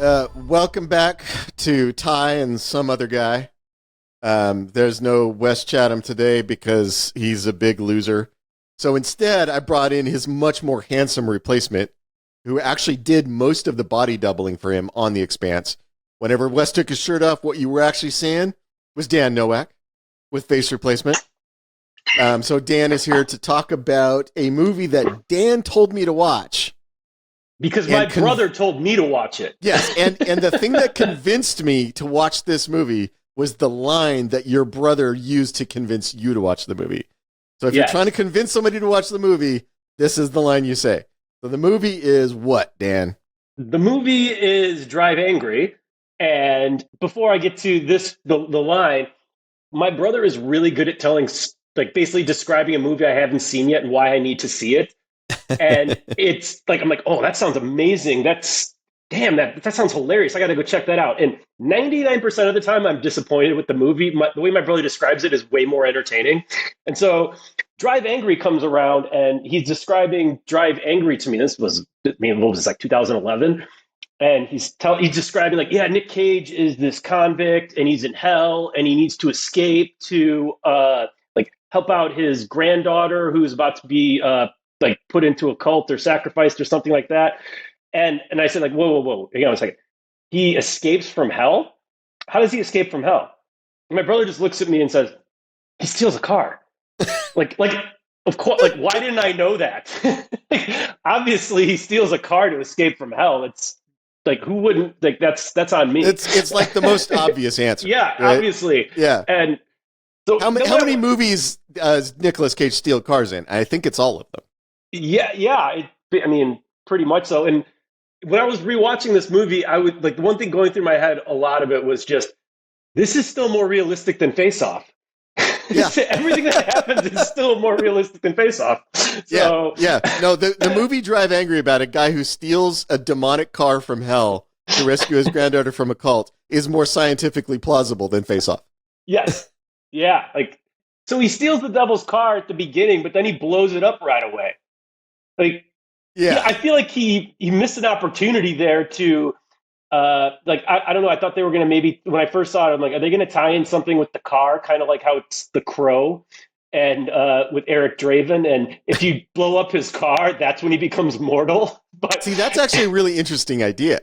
Welcome back to Ty and some other guy. There's no Wes Chatham today because he's a big loser. So instead, I brought in his much more handsome replacement, who actually did most of the body doubling for him on The Expanse. Whenever Wes took his shirt off, what you were actually seeing was Dan Nowack with face replacement. So Dan is here to talk about a movie that Dan told me to watch. Because my brother told me to watch it. Yes, and the thing that convinced me to watch this movie was the line that your brother used to convince you to watch the movie. So if you're trying to convince somebody to watch the movie, this is the line you say. So the movie is what, Dan? The movie is Drive Angry. And before I get to the line, my brother is really good at telling, like basically describing a movie I haven't seen yet and why I need to see it. And it's like, I'm like, oh, that sounds amazing. That sounds hilarious. I got to go check that out. And 99% of the time, I'm disappointed with the movie. The way my brother describes it is way more entertaining. And so Drive Angry comes around and he's describing Drive Angry to me. What was this, like 2011? And he's describing like, yeah, Nick Cage is this convict and he's in hell and he needs to escape to like help out his granddaughter who's about to be like put into a cult or sacrificed or something like that. And I said, like, whoa. Hang on a second. He escapes from hell? How does he escape from hell? And my brother just looks at me and says, he steals a car. like, of course, like, why didn't I know that? Obviously, he steals a car to escape from hell. It's like, who wouldn't? Like, that's on me. It's like the most obvious answer. Yeah, right? Obviously. Yeah. And so, how many movies does Nicolas Cage steal cars in? I think it's all of them. Yeah. I mean, pretty much so. And when I was rewatching this movie, I would like the one thing going through my head, a lot of it was just, this is still more realistic than Face Off. Yeah. Everything that happens is still more realistic than Face Off. So, yeah. No, the movie Drive Angry about a guy who steals a demonic car from hell to rescue his granddaughter from a cult is more scientifically plausible than Face Off. Yes. Yeah. Like, so he steals the devil's car at the beginning, but then he blows it up right away. Like, yeah, I feel like he missed an opportunity there to, like, I don't know. I thought they were going to maybe, when I first saw it, I'm like, are they going to tie in something with the car? Kind of like how it's The Crow and with Eric Draven. And if you blow up his car, that's when he becomes mortal. But see, that's actually a really interesting idea.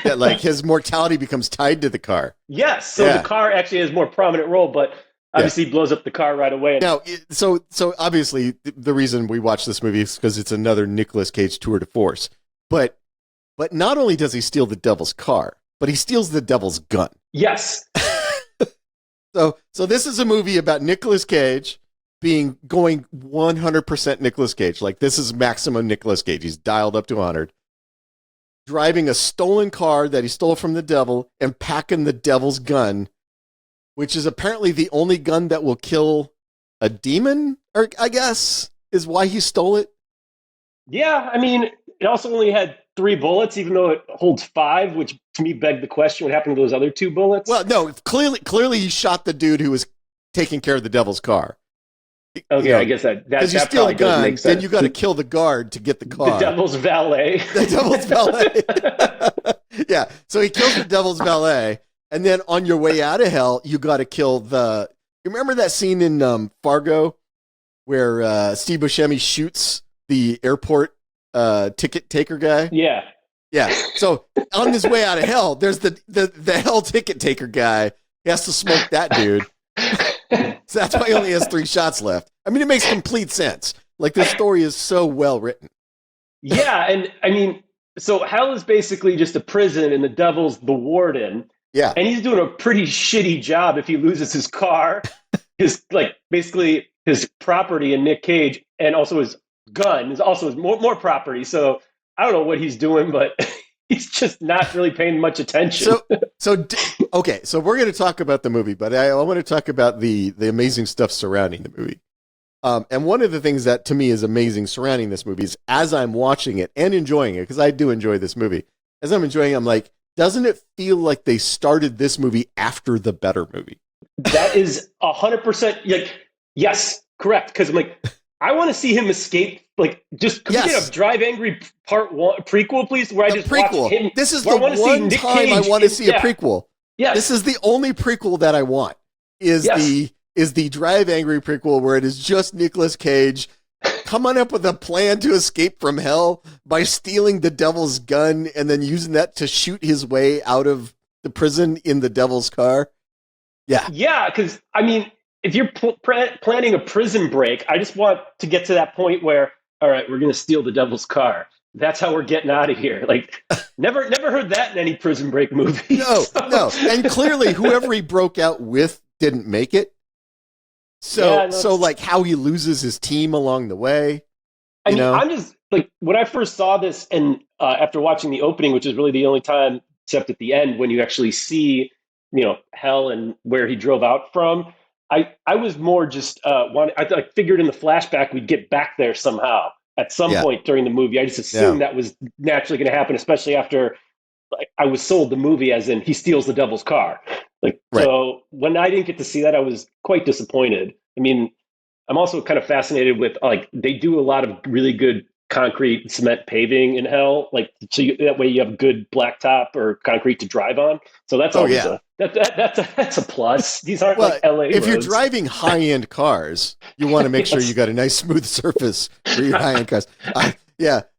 That like his mortality becomes tied to the car. Yes. So the car actually has a more prominent role, but obviously, he blows up the car right away. Now, so obviously, the reason we watch this movie is because it's another Nicolas Cage tour de force. But not only does he steal the devil's car, but he steals the devil's gun. Yes. So this is a movie about Nicolas Cage going 100% Nicolas Cage. Like, this is maximum Nicolas Cage. He's dialed up to 100. Driving a stolen car that he stole from the devil and packing the devil's gun, which is apparently the only gun that will kill a demon, or I guess, is why he stole it. Yeah, I mean, it also only had 3 bullets, even though it holds 5, which to me begged the question, what happened to those other 2 bullets? Well, no, clearly he shot the dude who was taking care of the devil's car. Okay, you know, I guess that because you steal a gun, then you got to kill the guard to get the car. The devil's valet. The devil's valet. Yeah, so he kills the devil's valet. And then on your way out of hell, you got to kill you remember that scene in Fargo where Steve Buscemi shoots the airport ticket taker guy? Yeah. Yeah. So on his way out of hell, there's the hell ticket taker guy. He has to smoke that dude. So that's why he only has 3 shots left. I mean, it makes complete sense. Like, this story is so well written. Yeah. And I mean, so hell is basically just a prison and the devil's the warden. Yeah. And he's doing a pretty shitty job if he loses his car, basically his property in Nick Cage, and also his gun is also his more property. So I don't know what he's doing, but he's just not really paying much attention. Okay, so we're going to talk about the movie, but I want to talk about the amazing stuff surrounding the movie. And one of the things that to me is amazing surrounding this movie is as I'm watching it and enjoying it, because I do enjoy this movie, as I'm enjoying it, I'm like, doesn't it feel like they started this movie after the better movie? That is 100% like, yes, correct. Because I'm like, I want to see him escape Like, just could we get a Drive Angry Part 1 prequel, please? Where I just watch him. This is the one time I want to see a prequel. Yes. This is the only prequel that I want. Is the Drive Angry prequel where it is just Nicolas Cage coming up with a plan to escape from hell by stealing the devil's gun and then using that to shoot his way out of the prison in the devil's car. Yeah. Yeah, because, I mean, if you're planning a prison break, I just want to get to that point where, all right, we're going to steal the devil's car. That's how we're getting out of here. Like, never heard that in any prison break movie. No. And clearly, whoever he broke out with didn't make it. So like how he loses his team along the way. I mean, I'm just like, when I first saw this, and after watching the opening, which is really the only time, except at the end, when you actually see, hell and where he drove out from. I was more just I figured in the flashback we'd get back there somehow at some point during the movie. I just assumed that was naturally going to happen, especially after I was sold the movie as in he steals the devil's car. So when I didn't get to see that, I was quite disappointed. I mean, I'm also kind of fascinated with they do a lot of really good concrete cement paving in hell, that way you have good blacktop or concrete to drive on. So that's always that's a plus. These aren't like LA if roads. You're driving high-end cars, you want to make sure you got a nice smooth surface for your high-end cars.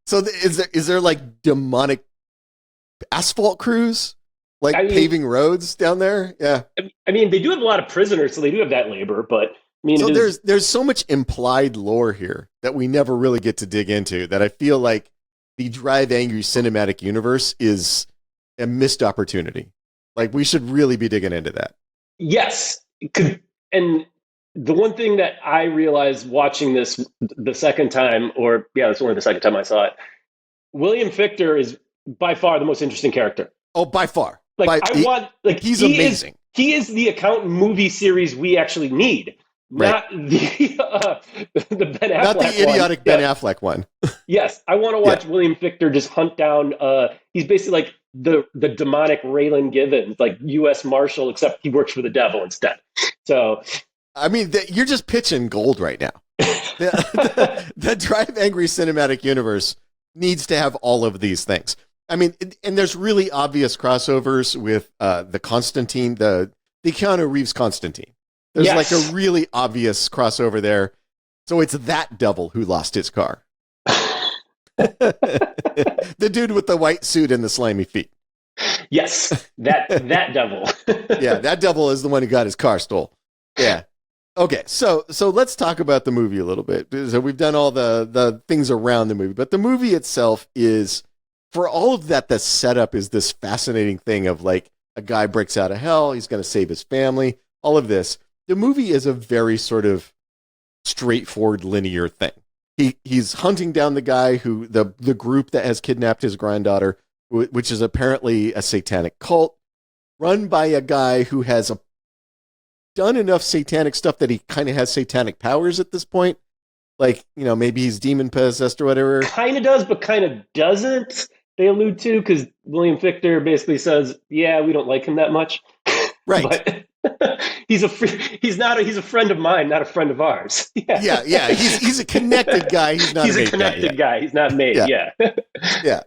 So is there like demonic asphalt crews paving roads down there? Yeah. I mean, they do have a lot of prisoners, so they do have that labor, but I mean, there's so much implied lore here that we never really get to dig into that I feel like the Drive Angry cinematic universe is a missed opportunity. Like, we should really be digging into that. Yes. And the one thing that I realized watching this the second time, that's only the second time I saw it, William Fichtner is by far the most interesting character. Oh, by far. He's amazing. He is the accountant movie series we actually need. Not the Ben Affleck not the idiotic one. Ben Affleck one. Yes, I want to watch William Fichtner just hunt down. He's basically like the demonic Raylan Givens, like U.S. Marshal, except he works for the devil instead. So, I mean, you're just pitching gold right now. The Drive Angry cinematic universe needs to have all of these things. I mean, and there's really obvious crossovers with the Constantine, the Keanu Reeves Constantine. There's like a really obvious crossover there. So it's that devil who lost his car. The dude with the white suit and the slimy feet. Yes, that devil. Yeah, that devil is the one who got his car stole. Yeah. Okay, so let's talk about the movie a little bit. So we've done all the things around the movie, but the movie itself is, for all of that, the setup is this fascinating thing of like a guy breaks out of hell, he's going to save his family, all of this. The movie is a very sort of straightforward, linear thing. He's hunting down the guy who the group that has kidnapped his granddaughter, which is apparently a satanic cult run by a guy who has done enough satanic stuff that he kind of has satanic powers at this point. Like, maybe he's demon possessed or whatever. Kind of does, but kind of doesn't. They allude to, because William Fichtner basically says, "Yeah, we don't like him that much." Right. But he's a friend of mine, not a friend of ours. Yeah. He's a connected guy. He's not. He's a connected guy. He's not made. Yeah. Yeah.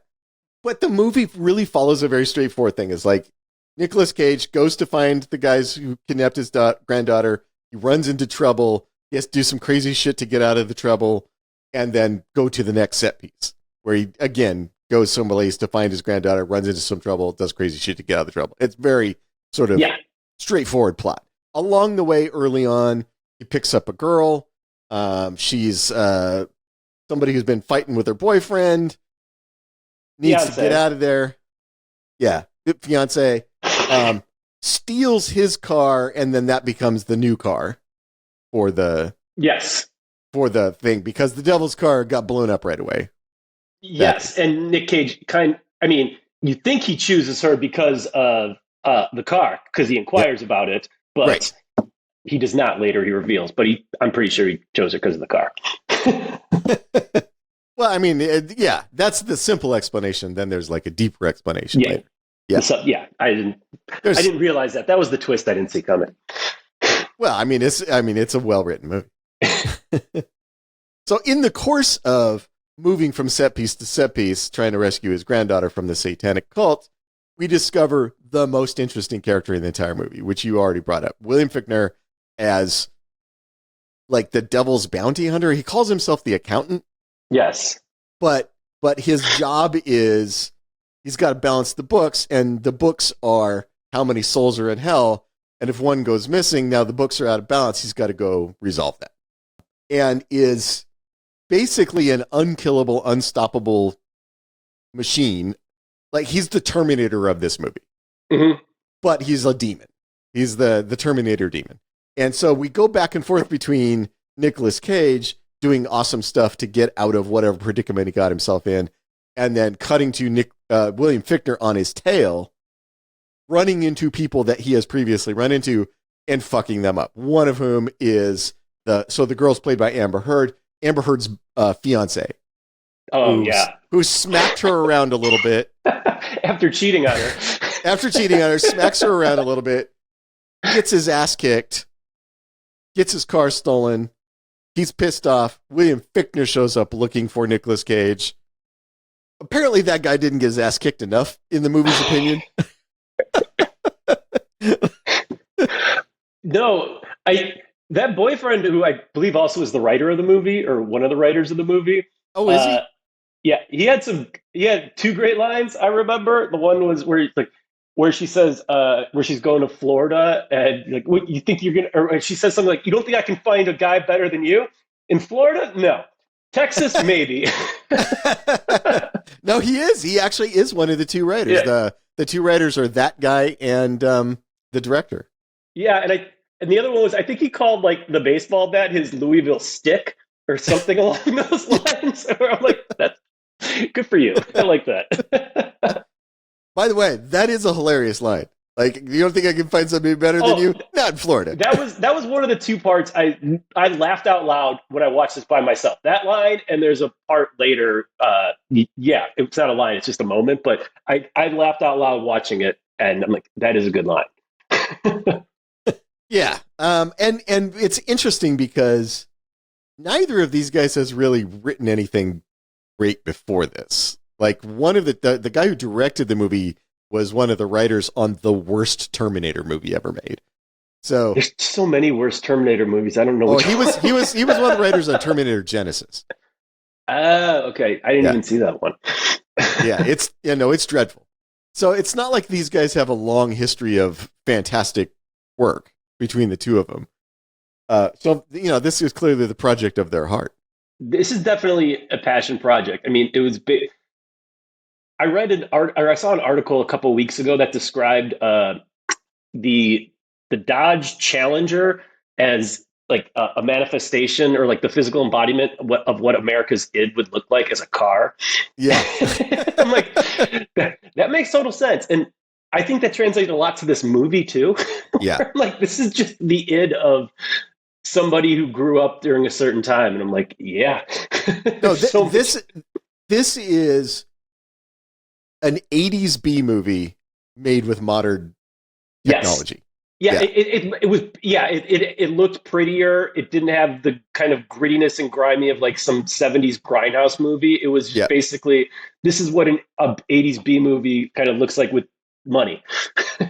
But the movie really follows a very straightforward thing. It's like Nicolas Cage goes to find the guys who kidnapped his granddaughter. He runs into trouble. He has to do some crazy shit to get out of the trouble, and then go to the next set piece where he again goes someplace to find his granddaughter, runs into some trouble, does crazy shit to get out of the trouble. It's very sort of straightforward plot. Along the way, early on, he picks up a girl. She's somebody who's been fighting with her boyfriend, needs to get out of there. Yeah, fiance. Steals his car, and then that becomes the new car for the thing, because the devil's car got blown up right away. Yes, and Nick Cage you think he chooses her because of the car, because he inquires about it, but he does not later, he reveals, but I'm pretty sure he chose her because of the car. Well, I mean, that's the simple explanation. Then there's like a deeper explanation later. Yeah. So, I didn't realize that. That was the twist I didn't see coming. Well, it's a well-written movie. So in the course of moving from set piece to set piece, trying to rescue his granddaughter from the satanic cult, we discover the most interesting character in the entire movie, which you already brought up. William Fichtner as like the devil's bounty hunter. He calls himself the accountant. Yes. But his job is he's got to balance the books, and the books are how many souls are in hell. And if one goes missing, now the books are out of balance. He's got to go resolve that. And is basically an unkillable, unstoppable machine. Like, he's the Terminator of this movie. Mm-hmm. But he's a demon. He's the Terminator demon. And so we go back and forth between Nicolas Cage doing awesome stuff to get out of whatever predicament he got himself in, and then cutting to William Fichtner on his tail, running into people that he has previously run into and fucking them up. One of whom is the girl's played by Amber Heard, Amber Heard's fiance. Oh, yeah. Who smacked her around a little bit. After cheating on her. Smacks her around a little bit, gets his ass kicked, gets his car stolen. He's pissed off. William Fichtner shows up looking for Nicolas Cage. Apparently that guy didn't get his ass kicked enough, in the movie's opinion. No, that boyfriend, who I believe also is the writer of the movie, or one of the writers of the movie. Oh, is he? Yeah, he had two great lines. I remember the one was where she says, where she's going to Florida, and like, what you think you're gonna, or she says something like, "You don't think I can find a guy better than you in Florida? No, Texas, maybe." No, he is. He actually is one of the two writers. Yeah. The two writers are that guy and the director. Yeah, and the other one was, I think he called like the baseball bat his Louisville stick or something along those lines. I'm like, that's good for you. I like that. By the way, that is a hilarious line. Like, you don't think I can find somebody better than you? Not in Florida. That was one of the two parts I laughed out loud when I watched this by myself. That line, and there's a part later. Yeah, it's not a line; it's just a moment. But I laughed out loud watching it, and I'm like, that is a good line. Yeah, and it's interesting because neither of these guys has really written anything great before this. Like, one of the guy who directed the movie was one of the writers on the worst Terminator movie ever made. So there's so many worse Terminator movies. I don't know. He was one of the writers on Terminator Genesis. Okay. I didn't even see that one. Yeah, it's dreadful. So it's not like these guys have a long history of fantastic work between the two of them. So this is clearly the project of their heart. This is definitely a passion project. I mean, it was big. I saw an article a couple of weeks ago that described the Dodge Challenger as like a manifestation, or like the physical embodiment of what America's id would look like as a car. Yeah. I'm like, that makes total sense. And I think that translates a lot to this movie too. Yeah. Like, this is just the id of somebody who grew up during a certain time. And I'm like, yeah. No, this is an 80s B movie made with modern technology. Yes. Yeah, it looked prettier. It didn't have the kind of grittiness and grimy of like some 70s grindhouse movie. It was just basically, this is what an 80s B movie kind of looks like with money.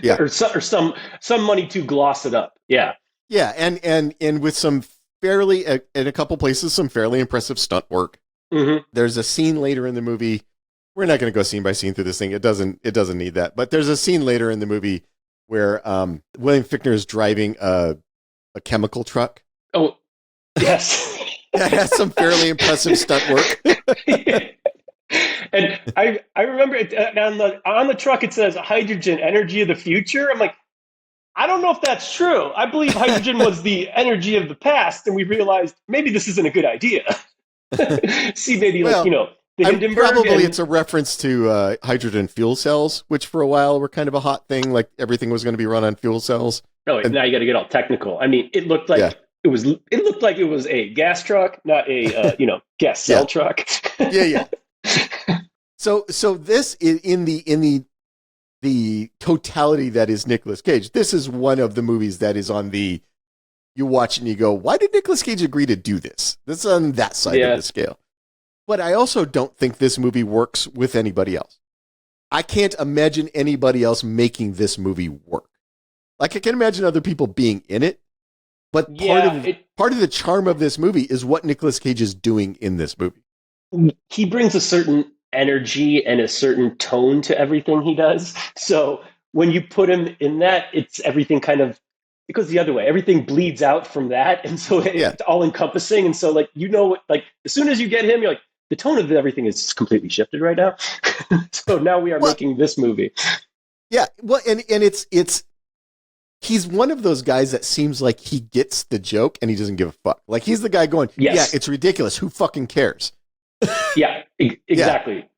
Yeah. or some money to gloss it up. Yeah. Yeah, and with some fairly, in a couple places, some fairly impressive stunt work. Mm-hmm. There's a scene later in the movie. We're not going to go scene by scene through this thing. It doesn't need that. But there's a scene later in the movie where William Fichtner is driving a chemical truck. Oh, yes. That has some fairly impressive stunt work. And I remember it, on the truck it says hydrogen, energy of the future. I'm like, I don't know if that's true. I believe hydrogen was the energy of the past, and we realized maybe this isn't a good idea. See, maybe the Hindenburg. Probably it's a reference to hydrogen fuel cells, which for a while were kind of a hot thing. Like, everything was going to be run on fuel cells. Oh, now you got to get all technical. I mean, it looked like it looked like it was a gas truck, not a gas cell truck. Yeah. So this is in the totality that is Nicolas Cage. This is one of the movies that is on the, you watch and you go, why did Nicolas Cage agree to do this? This is on that side of the scale. But I also don't think this movie works with anybody else. I can't imagine anybody else making this movie work. Like, I can imagine other people being in it, but part of the charm of this movie is what Nicolas Cage is doing in this movie. He brings a certain energy and a certain tone to everything he does. So when you put him in that, it's everything kind of, it goes the other way. Everything bleeds out from that. And so it's all encompassing. And so, like, as soon as you get him, you're like, the tone of everything is completely shifted right now. So now we are making this movie. Yeah. Well, and it's, he's one of those guys that seems like he gets the joke and he doesn't give a fuck. Like, he's the guy going, yes. Yeah, it's ridiculous. Who fucking cares? Yeah, exactly.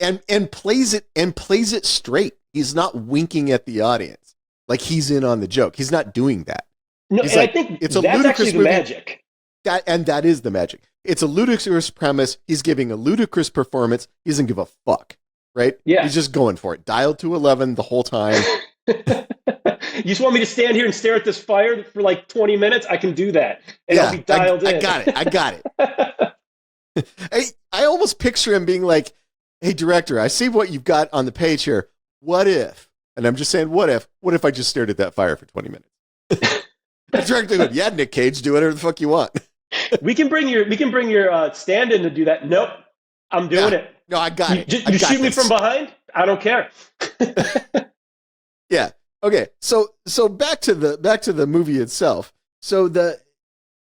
Yeah. And plays it straight. He's not winking at the audience. Like, he's in on the joke. He's not doing that. No, and I think it's that's actually the magic. That is the magic. It's a ludicrous premise. He's giving a ludicrous performance. He doesn't give a fuck, right? Yeah. He's just going for it. Dialed to 11 the whole time. You just want me to stand here and stare at this fire for like 20 minutes? I can do that. And I'll be dialed in. I got it. I almost picture him being like, hey, director, I see what you've got on the page here. What if? And I'm just saying, what if I just stared at that fire for 20 minutes? The director goes, yeah, Nick Cage, do whatever the fuck you want. We can bring your stand-in to do that. Nope, I'm doing it. No, I got it. You shoot me from behind? I don't care. Yeah. Okay. So back to the movie itself. So the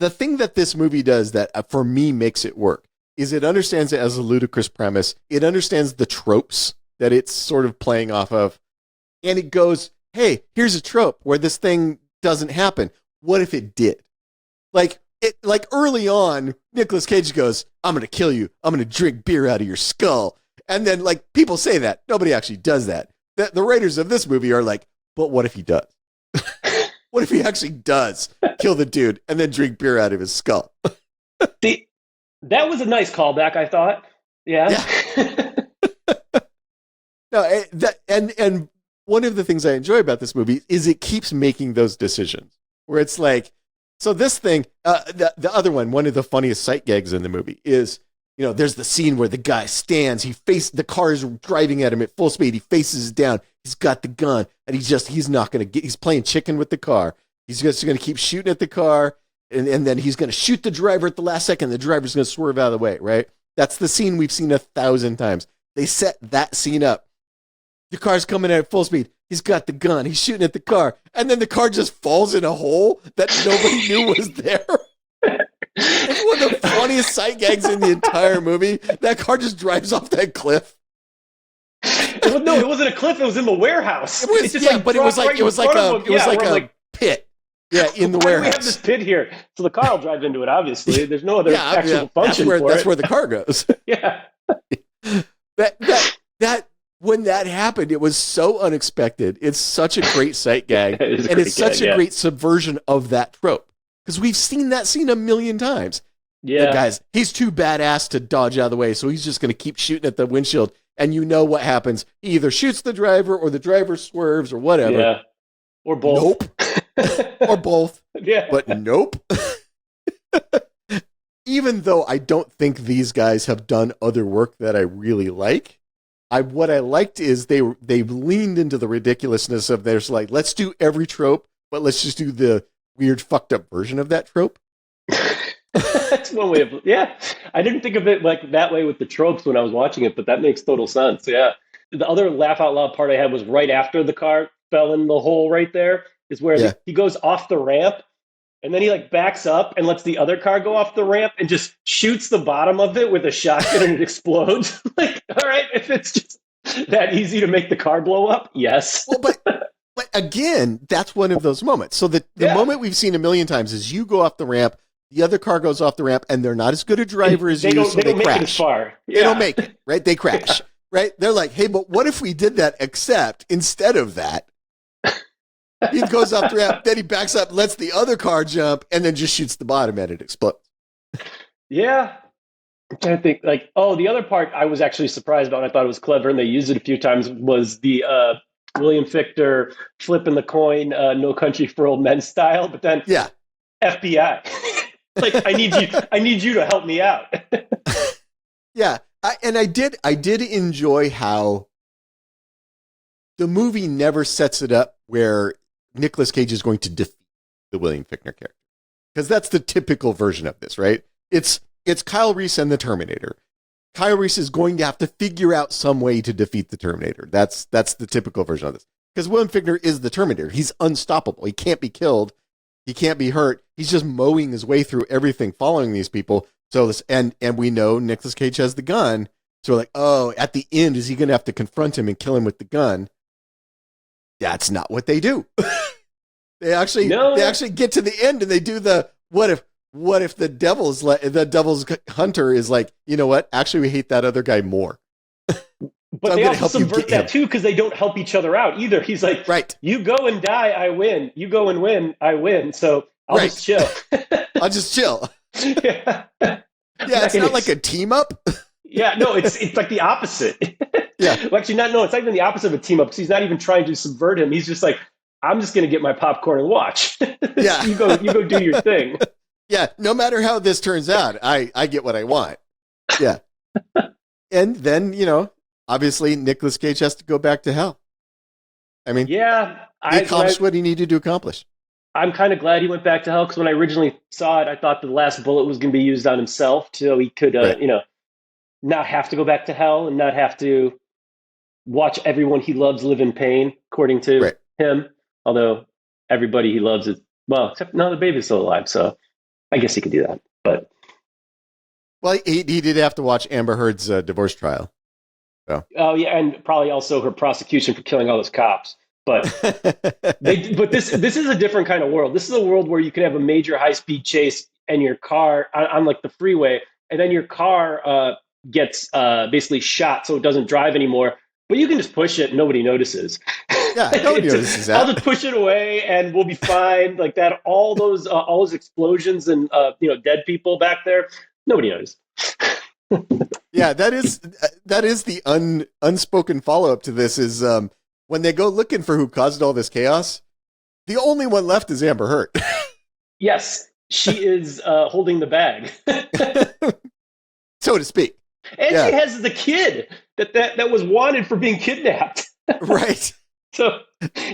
thing that this movie does that for me makes it work is it understands it as a ludicrous premise. It understands the tropes that it's sort of playing off of, and it goes, hey, here's a trope where this thing doesn't happen. What if it did? Like early on, Nicolas Cage goes, I'm going to kill you. I'm going to drink beer out of your skull. And then, like, people say that. Nobody actually does that. The writers of this movie are like, but what if he does? What if he actually does kill the dude and then drink beer out of his skull? That was a nice callback, I thought. Yeah. No, and one of the things I enjoy about this movie is it keeps making those decisions where it's like, so this thing, the other one of the funniest sight gags in the movie is, there's the scene where the guy stands, the car is driving at him at full speed. He faces down. He's got the gun and he's not going to he's playing chicken with the car. He's just going to keep shooting at the car. And then he's going to shoot the driver at the last second. The driver's going to swerve out of the way, right? That's the scene we've seen 1,000 times. They set that scene up. The car's coming at full speed. He's got the gun. He's shooting at the car. And then the car just falls in a hole that nobody knew was there. It's one of the funniest sight gags in the entire movie. That car just drives off that cliff. No, it wasn't a cliff. It was in the warehouse. It was, but it was like a pit. Yeah, in the warehouse. We have this pit here, so the car will drive into it. Obviously, there's no other actual function for it. That's where the car goes. Yeah. That when that happened, it was so unexpected. It's such a great sight gag, it's such a great subversion of that trope because we've seen that scene 1,000,000 times. Yeah, the guys, he's too badass to dodge out of the way, so he's just going to keep shooting at the windshield. And you know what happens? He either shoots the driver or the driver swerves or whatever. Yeah, or both. Nope. Or both. Yeah, but nope. Even though I don't think these guys have done other work that I really like, what I liked is they leaned into the ridiculousness of there's like, let's do every trope, but let's just do the weird fucked up version of that trope. That's one way of, yeah. I didn't think of it like that way with the tropes when I was watching it, but that makes total sense. Yeah. The other laugh out loud part I had was right after the car fell in the hole right there is where he goes off the ramp and then he like backs up and lets the other car go off the ramp and just shoots the bottom of it with a shotgun and it explodes. Like, all right, if it's just that easy to make the car blow up, yes. Well, but again, that's one of those moments. So the moment we've seen 1,000,000 times is you go off the ramp, the other car goes off the ramp, and they're not as good a driver as you, so they crash. Make it as far. Yeah. They don't make it, right? They crash, right? They're like, hey, but what if we did that, except instead of that, he goes off the ramp, then he backs up, lets the other car jump, and then just shoots the bottom and it explodes. Yeah. I'm trying to think, like, the other part I was actually surprised about, and I thought it was clever, and they used it a few times, was the William Fichtner flipping the coin, No Country for Old Men style, but then FBI. Like, I need you to help me out. Yeah, I did enjoy how the movie never sets it up where Nicolas Cage is going to defeat the William Fichtner character, because that's the typical version of this, right? It's Kyle Reese and the Terminator. Kyle Reese is going to have to figure out some way to defeat the Terminator. That's the typical version of this. Because William Fichtner is the Terminator. He's unstoppable. He can't be killed. He can't be hurt. He's just mowing his way through everything, following these people. So this, and we know Nicolas Cage has the gun. So we're like, oh, at the end, is he going to have to confront him and kill him with the gun? That's not what they do. They actually get to the end and they do the what if the devil's hunter is like, you know what? Actually, we hate that other guy more. But so they also subvert that too, because they don't help each other out either. He's like, right, you go and die, I win. You go and win, I win. So I'll just chill. I'll just chill. Yeah, it's not like a team up. Yeah, no, it's like the opposite. Yeah. Well, actually, it's not even the opposite of a team up, because he's not even trying to subvert him. He's just like, I'm just going to get my popcorn and watch. Yeah. you go do your thing. Yeah, no matter how this turns out, I get what I want. Yeah. And then, obviously Nicolas Cage has to go back to hell. I mean, yeah, he accomplished what he needed to accomplish. I'm kind of glad he went back to hell, because when I originally saw it, I thought the last bullet was going to be used on himself, so he could, not have to go back to hell and not have to watch everyone he loves live in pain, according to him. Although everybody he loves is, except the baby's still alive, so I guess he could do that. But he did have to watch Amber Heard's divorce trial. So. Oh yeah, and probably also her prosecution for killing all those cops. But this is a different kind of world. This is a world where you can have a major high-speed chase and your car on like the freeway, and then your car gets basically shot, so it doesn't drive anymore. But you can just push it and nobody notices. Yeah, nobody notices that. I'll just push it away and we'll be fine. Like that, all those explosions and dead people back there, nobody noticed. Yeah, that is the unspoken follow-up to this is when they go looking for who caused all this chaos, the only one left is Amber Heard. Yes, she is holding the bag. So to speak. And she has the kid that was wanted for being kidnapped. Right. So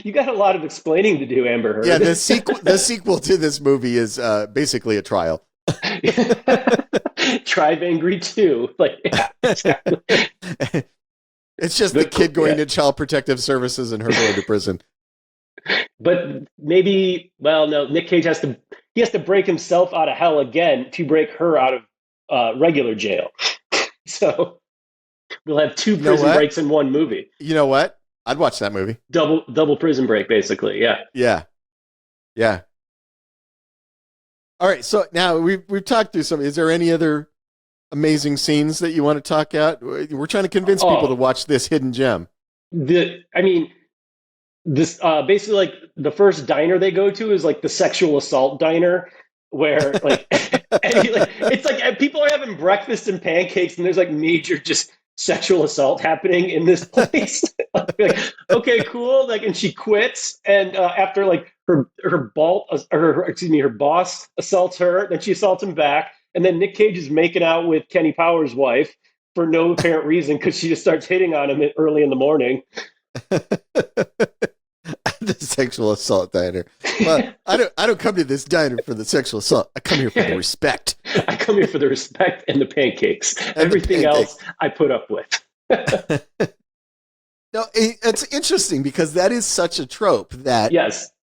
you got a lot of explaining to do, Amber Heard. Yeah, the sequel to this movie is basically a trial. Drive Angry 2. Like, yeah, exactly. It's just the kid going to Child Protective Services and her going to prison. But maybe, no, Nick Cage has to break himself out of hell again to break her out of regular jail. So we'll have two prison breaks in one movie. You know what? I'd watch that movie. Double prison break, basically. Yeah. Yeah. All right. So now we've talked through some. Is there any other amazing scenes that you want to talk out? We're trying to convince people to watch this hidden gem. This basically, like, the first diner they go to is like the sexual assault diner, where like, it's like people are having breakfast and pancakes, and there's like major just sexual assault happening in this place. Like, okay, cool. Like, and she quits, and after like her boss assaults her, then she assaults him back, and then Nick Cage is making out with Kenny Powers' wife for no apparent reason, because she just starts hitting on him early in the morning. The sexual assault diner. Well, I don't come to this diner for the sexual assault. I come here for the respect. I come here for the respect and the pancakes. And everything else I put up with. No, it's interesting because that is such a trope that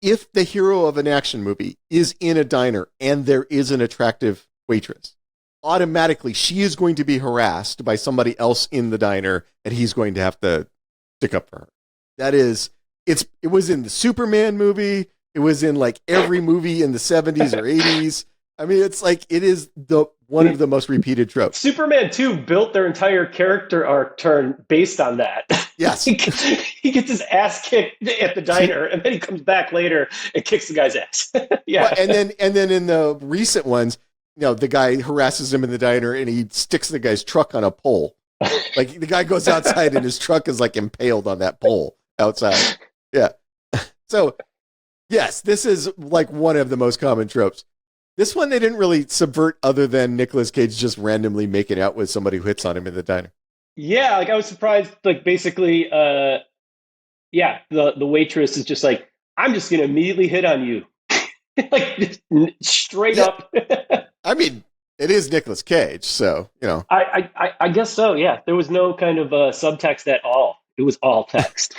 if the hero of an action movie is in a diner and there is an attractive waitress, automatically she is going to be harassed by somebody else in the diner, and he's going to have to stick up for her. That is... It was in the Superman movie. It was in like every movie in the 70s or 80s. I mean, it's like it is one of the most repeated tropes. Superman 2 built their entire character arc turn based on that. Yes. He gets his ass kicked at the diner, and then he comes back later and kicks the guy's ass. Yeah. Well, and then in the recent ones, the guy harasses him in the diner and he sticks the guy's truck on a pole. Like the guy goes outside and his truck is like impaled on that pole outside. Yeah. So, yes, this is like one of the most common tropes. This one they didn't really subvert other than Nicolas Cage just randomly making out with somebody who hits on him in the diner. Yeah, like I was surprised. Like basically, yeah, the waitress is just like, I'm just gonna immediately hit on you, like just straight Yeah, up. I mean, it is Nicolas Cage, so you know. I guess so. Yeah, there was no kind of subtext at all. It was all text.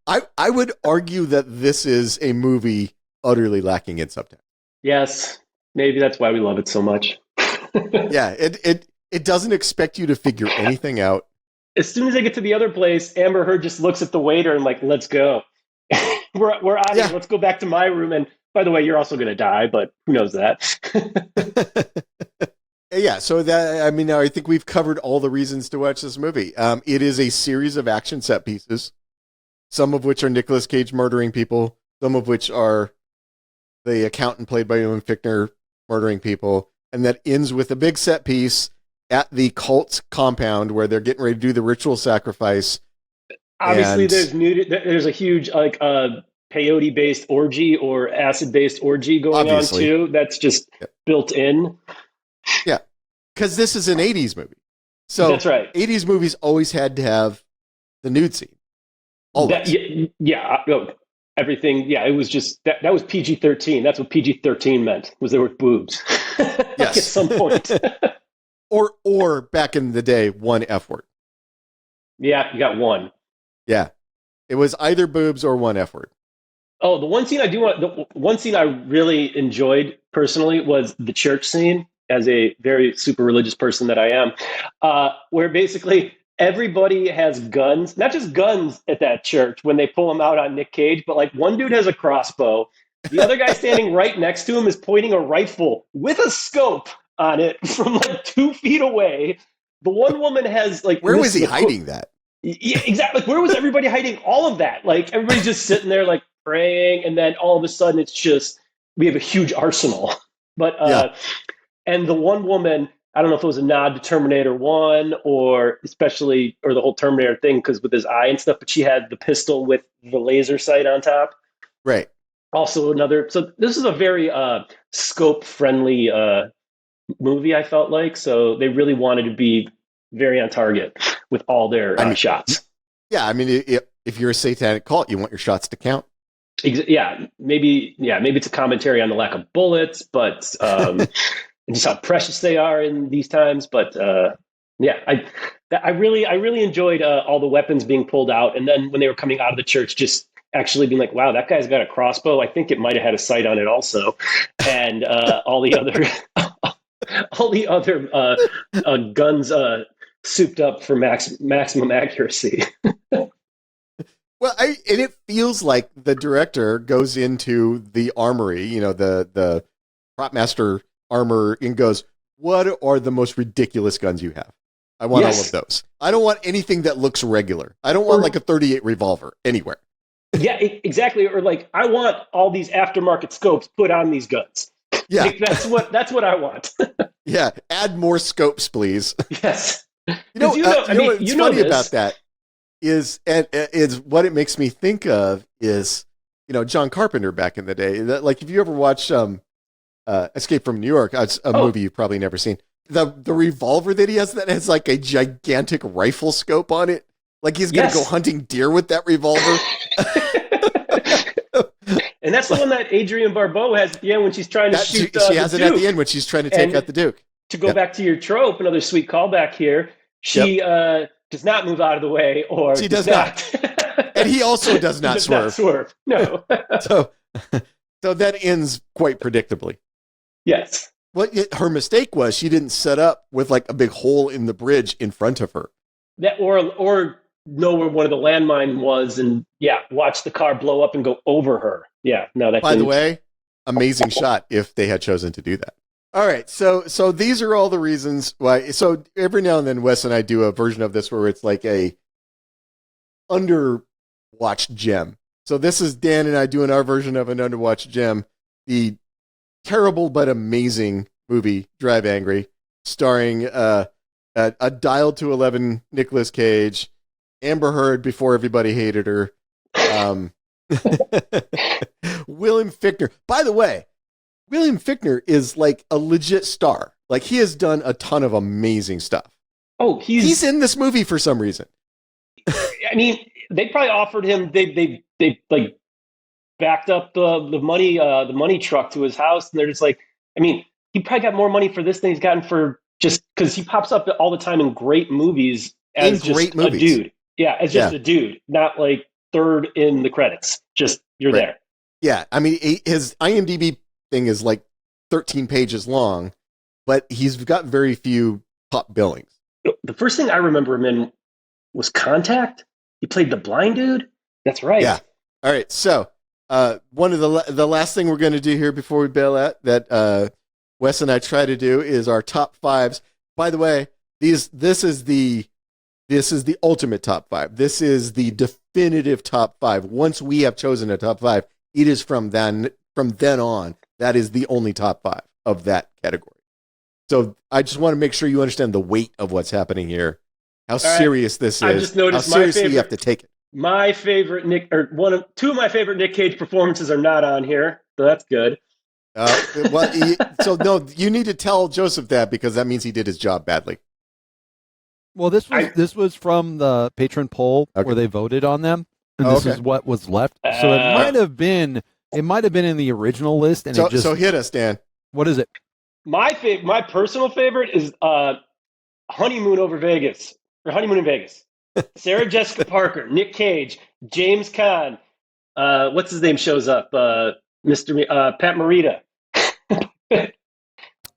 I would argue that this is a movie utterly lacking in subtext. Yes, maybe that's why we love it so much. Yeah, it doesn't expect you to figure anything out. As soon as I get to the other place, Amber Heard just looks at the waiter and like, let's go. We're out of Yeah. here. Let's go back to my room. And by the way, you're also going to die, but who knows that? Yeah, so that I mean, I think we've covered all the reasons to watch this movie. It is a series of action set pieces, some of which are Nicolas Cage murdering people, some of which are the accountant played by Fichtner murdering people, and that ends with a big set piece at the cult compound where they're getting ready to do the ritual sacrifice. Obviously, And there's a huge like peyote based orgy or acid based orgy going obviously, on too. That's just yeah, built in. yeah, because this is an '80s movie, so That's right. '80s movies always had to have the nude scene. That, Always. yeah, everything. Yeah, it was just that was PG-13. That's what PG-13 meant. Was there were boobs like at Yes. some point. or back in the day, one F word. Yeah, you got one. Yeah. It was either boobs or one F word. Oh, the one scene I really enjoyed personally was the church scene. As a very super religious person that I am, where basically everybody has guns, not just guns at that church when they pull them out on Nick Cage, but like one dude has a crossbow. The other guy standing right next to him is pointing a rifle with a scope on it from like 2 feet away. The one woman has like Where was he hiding that? Yeah, exactly. Where was everybody hiding all of that? Like everybody's just sitting there like praying, and then all of a sudden it's just we have a huge arsenal. But Yeah. and the one woman, I don't know if it was a nod to Terminator 1 or especially or the whole Terminator thing because with his eye and stuff, but she had the pistol with the laser sight on top. Right. Also another so this is a very scope friendly movie, I felt like. So they really wanted to be very on target with all their I mean, shots. yeah. I mean, if you're a satanic cult, you want your shots to count. Yeah, maybe it's a commentary on the lack of bullets, but and just how precious they are in these times. But yeah, I really enjoyed all the weapons being pulled out, and then when they were coming out of the church, just actually being like, "Wow, that guy's got a crossbow. I think it might have had a sight on it also," and all the other guns souped up for maximum accuracy. Well, and it feels like the director goes into the armory, the prop master armor, and goes, "What are the most ridiculous guns you have? I want all of those. I don't want anything that looks regular. I don't want like a 38 revolver anywhere." Yeah, exactly. Or like, I want all these aftermarket scopes put on these guns. Yeah, like, that's what I want. Yeah, add more scopes, please. Yes. What's funny about that is what it makes me think of is, John Carpenter back in the day. That, like, if you ever watch Escape from New York, it's a movie you've probably never seen. The revolver that he has that has like a gigantic rifle scope on it. Like he's going to go hunting deer with that revolver. And that's the one that Adrienne Barbeau has at the end when she's trying to shoot she has it at the end when she's trying to take out the Duke. To go back to your trope, another sweet callback here, she does not move out of the way, or she does not. And he also does not swerve. No. So that ends quite predictably. Yes. What her mistake was, she didn't set up with like a big hole in the bridge in front of her. That or know where one of the landmine was, and watch the car blow up and go over her. Yeah, no, that. By the way, amazing shot if they had chosen to do that. All right, so these are all the reasons why. So every now and then, Wes and I do a version of this where it's like a underwatched gem. So this is Dan and I doing our version of an underwatched gem, the terrible but amazing movie Drive Angry, starring a dialed to 11 Nicolas Cage, Amber Heard before everybody hated her, Willem Fichtner. By the way, William Fichtner is like a legit star. Like he has done a ton of amazing stuff. Oh, he's in this movie for some reason. I mean, they probably offered him. They like backed up the money truck to his house, and they're just like, I mean, he probably got more money for this than he's gotten for just because he pops up all the time in great movies as just a dude. Yeah, as just a dude, not like third in the credits. Just you're there. Yeah, I mean, his IMDb thing is like 13 pages long, but he's got very few top billings. The first thing I remember him in was Contact. He played the blind dude. That's right. Yeah. All right. So one of the last thing we're going to do here before we bail out that Wes and I try to do is our top fives. By the way, this is the ultimate top five. This is the definitive top five. Once we have chosen a top five, it is from then on. That is the only top five of that category. So I just want to make sure you understand the weight of what's happening here. How serious this is. I just noticed how seriously you have to take it. My favorite two of my favorite Nick Cage performances are not on here, so that's good. You need to tell Joseph that because that means he did his job badly. Well, this was from the Patron poll where they voted on them, and this is what was left. So it might have been in the original list, and so hit us, Dan. What is it? My personal favorite is Honeymoon in Vegas. Sarah Jessica Parker, Nick Cage, James Caan, what's his name shows up? Pat Morita.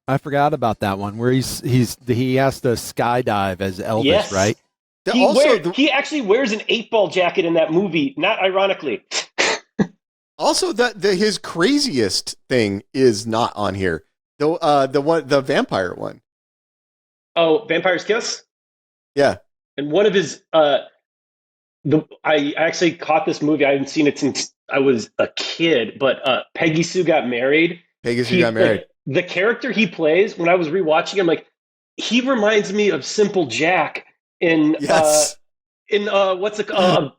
I forgot about that one where he has to skydive as Elvis, yes. Right? He actually wears an 8-ball jacket in that movie, not ironically. Also, his craziest thing is not on here. The vampire one. Oh, Vampire's Kiss? Yeah. And one of his I actually caught this movie. I haven't seen it since I was a kid, but Peggy Sue Got Married. The character he plays, when I was rewatching him, like he reminds me of Simple Jack in what's it called?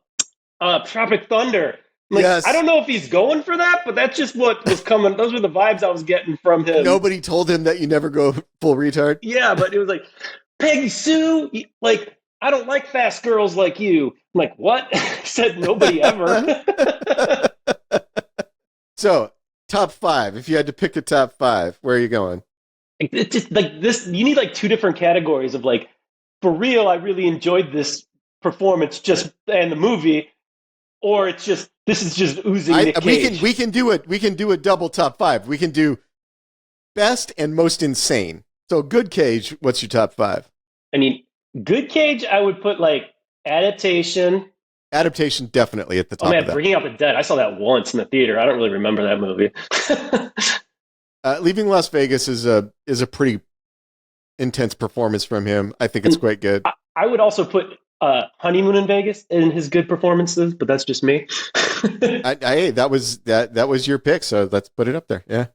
Tropic Thunder. Like, yes. I don't know if he's going for that, but that's just what was coming. Those were the vibes I was getting from him. Nobody told him that you never go full retard. Yeah, but it was like, Peggy Sue, like, I don't like fast girls like you. I'm like, what? Said nobody ever. So, top five. If you had to pick a top five, where are you going? It's just like this. You need like two different categories of like, for real, I really enjoyed this performance and the movie, or it's just, this is just oozing Nick Cage. We can do it. We can do a double top five. We can do best and most insane. So, good Cage, what's your top five? I mean, good Cage, I would put like Adaptation. Adaptation definitely at the top. Oh man, of that. Bringing Out the Dead. I saw that once in the theater. I don't really remember that movie. Leaving Las Vegas is a pretty intense performance from him. I think it's quite good. I would also put Honeymoon in Vegas in his good performances, but that's just me. Hey, that was your pick, so let's put it up there. Yeah.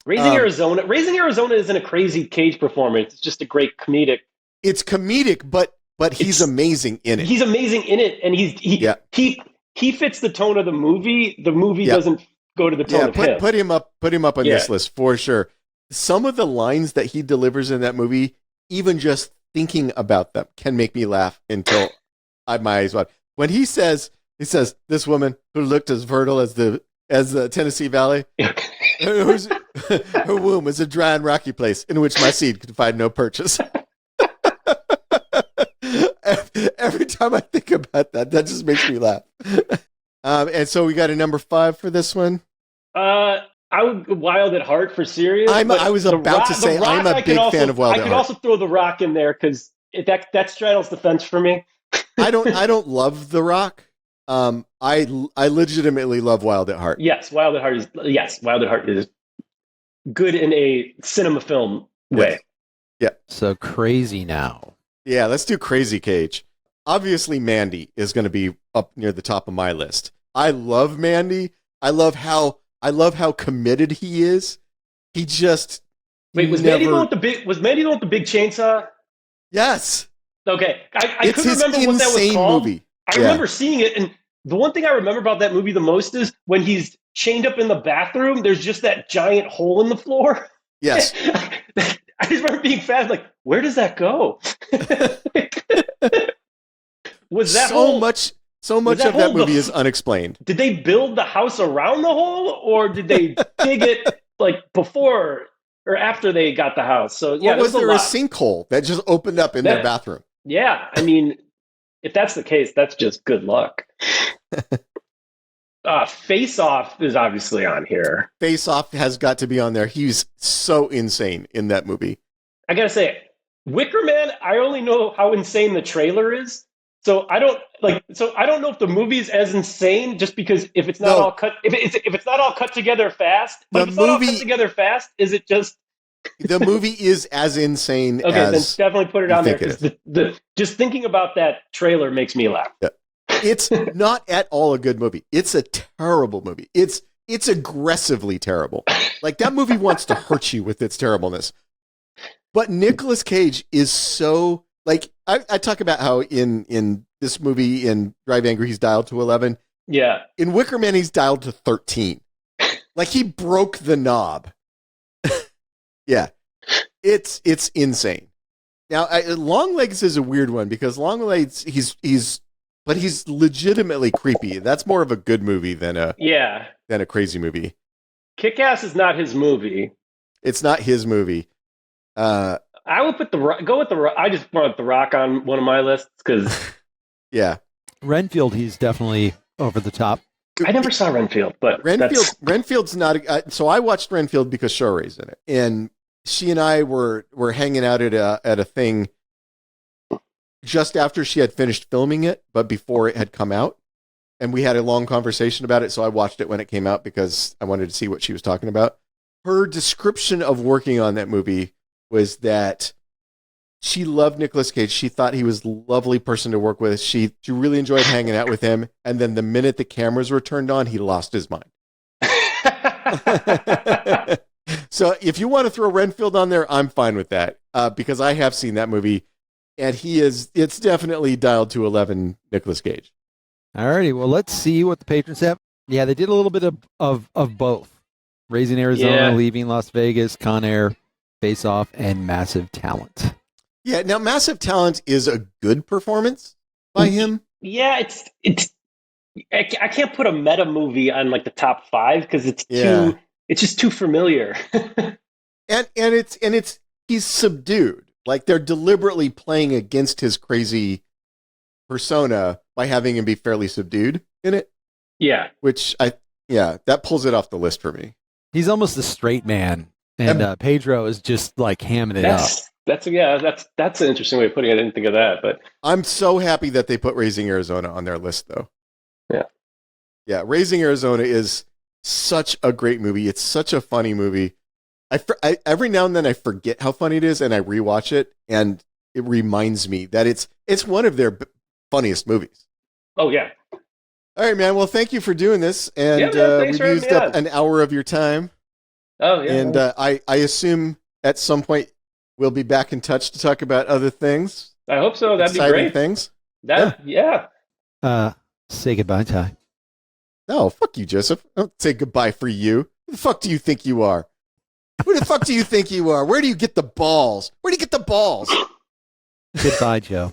Raising Arizona isn't a crazy Cage performance. It's just a great comedic. It's comedic, but he's amazing in it. He's amazing in it, and he fits the tone of the movie. The movie doesn't go to the tone of him. Put him up on this list for sure. Some of the lines that he delivers in that movie, even just thinking about them, can make me laugh until my eyes wide. When he says, this woman who looked as fertile as the Tennessee Valley, her womb is a dry and rocky place in which my seed could find no purchase. Every time I think about that just makes me laugh. And so we got a number 5 for this one. I would Wild at Heart for serious. I was about to say I'm a big fan of Wild at Heart. I could also throw The Rock in there because that straddles the fence for me. I don't love The Rock. I legitimately love Wild at Heart. Yes, Wild at Heart is good in a cinema film way. Yeah. So Crazy now. Yeah, let's do Crazy Cage. Obviously, Mandy is going to be up near the top of my list. I love Mandy. I love how committed he is. He just was Mandy the one with the big chainsaw? Yes. Okay, I couldn't remember what that was called. Movie. I remember seeing it, and the one thing I remember about that movie the most is when he's chained up in the bathroom, there's just that giant hole in the floor. Yes. I just remember being fast, like, where does that go? Was that so much of that movie is unexplained. Did they build the house around the hole, or did they dig it like before or after they got the house? So yeah, or was there a sinkhole that just opened up in their bathroom? Yeah, I mean, if that's the case, that's just good luck. Face Off is obviously on here. Face Off has got to be on there. He's so insane in that movie. I gotta say, Wicker Man, I only know how insane the trailer is. So I don't know if the movie's as insane just because if it's not all cut if it's not all cut together fast. But if it's not all cut together fast, is it just the movie is as insane as then definitely put it on there because just thinking about that trailer makes me laugh. Yeah. It's not at all a good movie. It's a terrible movie. It's aggressively terrible. Like that movie wants to hurt you with its terribleness. But Nicolas Cage is so like I talk about how in this movie in Drive Angry he's dialed to 11. Yeah. In Wicker Man he's dialed to 13. Like he broke the knob. Yeah. It's insane. Now Longlegs is a weird one because Longlegs he's legitimately creepy. That's more of a good movie than a crazy movie. Kick-Ass is not his movie. It's not his movie. I would go with the Rock. I just brought the Rock on one of my lists because yeah, Renfield. He's definitely over the top. I never saw Renfield, but Renfield's not. So I watched Renfield because Shorey's in it, and she and I were hanging out at a thing just after she had finished filming it, but before it had come out, and we had a long conversation about it. So I watched it when it came out because I wanted to see what she was talking about. Her description of working on that movie was that she loved Nicolas Cage. She thought he was a lovely person to work with. She really enjoyed hanging out with him. And then the minute the cameras were turned on, he lost his mind. So if you want to throw Renfield on there, I'm fine with that because I have seen that movie and it's definitely dialed to 11 Nicolas Cage. All righty. Well, let's see what the patrons have. Yeah, they did a little bit of both. Raising Arizona, Leaving Las Vegas, Con Air, Face Off, and Massive Talent. Yeah, now Massive Talent is a good performance by him. Yeah, I can't put a meta movie on like the top 5 because it's just too familiar. and it's he's subdued. Like they're deliberately playing against his crazy persona by having him be fairly subdued in it. Yeah. Which that pulls it off the list for me. He's almost a straight man, and Pedro is just like hamming it up. That's an interesting way of putting it. I didn't think of that, but I'm so happy that they put Raising Arizona on their list, though. Yeah. Raising Arizona is such a great movie. It's such a funny movie. I every now and then I forget how funny it is, and I rewatch it, and it reminds me that it's one of their funniest movies. Oh yeah. All right, man. Well, thank you for doing this, and we've used up an hour of your time. Oh yeah. And I assume at some point we'll be back in touch to talk about other things. I hope so. That'd be great. Things. Say goodbye, Ty. No, fuck you, Joseph. Don't say goodbye for you. Who the fuck do you think you are? Who the fuck do you think you are? Where do you get the balls? Goodbye, Joe.